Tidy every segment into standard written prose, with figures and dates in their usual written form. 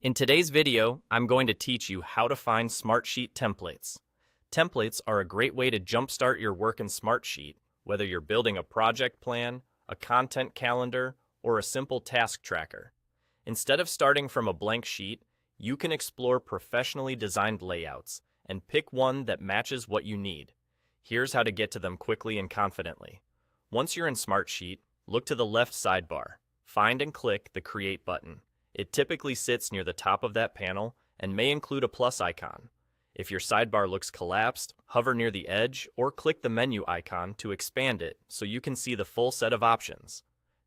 In today's video, I'm going to teach you how to find Smartsheet templates. Templates are a great way to jumpstart your work in Smartsheet, whether you're building a project plan, a content calendar, or a simple task tracker. Instead of starting from a blank sheet, you can explore professionally designed layouts and pick one that matches what you need. Here's how to get to them quickly and confidently. Once you're in Smartsheet, look to the left sidebar. Find and click the Create button. It typically sits near the top of that panel and may include a plus icon. If your sidebar looks collapsed, hover near the edge or click the menu icon to expand it so you can see the full set of options.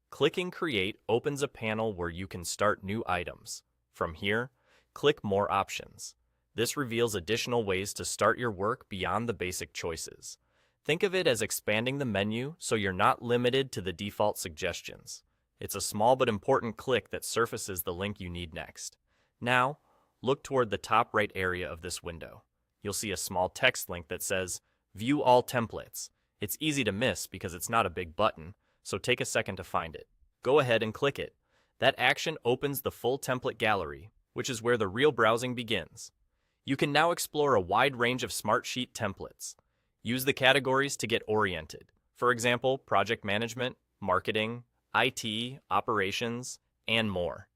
Clicking Create opens a panel where you can start new items. From here, click More Options. This reveals additional ways to start your work beyond the basic choices. Think of it as expanding the menu so you're not limited to the default suggestions. It's a small but important click that surfaces the link you need next. Now, look toward the top right area of this window. You'll see a small text link that says, View All Templates. It's easy to miss because it's not a big button, so take a second to find it. Go ahead and click it. That action opens the full template gallery, which is where the real browsing begins. You can now explore a wide range of Smartsheet templates. Use the categories to get oriented. For example, project management, marketing, IT, operations, and more.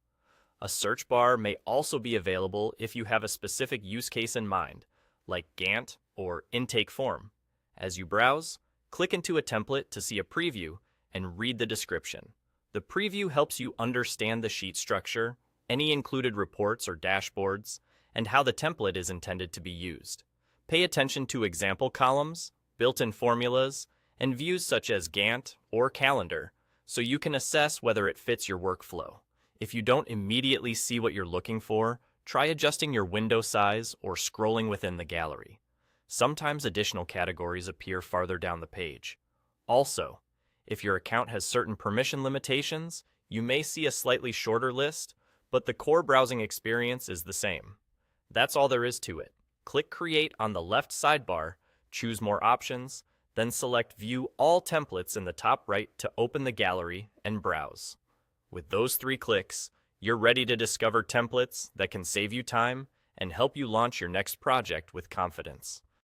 A search bar may also be available if you have a specific use case in mind, like Gantt or intake form. As you browse, click into a template to see a preview and read the description. The preview helps you understand the sheet structure, any included reports or dashboards, and how the template is intended to be used. Pay attention to example columns, built-in formulas, and views such as Gantt or calendar, so you can assess whether it fits your workflow. If you don't immediately see what you're looking for, try adjusting your window size or scrolling within the gallery. Sometimes additional categories appear farther down the page. Also, if your account has certain permission limitations, you may see a slightly shorter list, but the core browsing experience is the same. That's all there is to it. Click Create on the left sidebar, choose More Options, then select View All Templates in the top right to open the gallery and browse. With those 3 clicks, you're ready to discover templates that can save you time and help you launch your next project with confidence.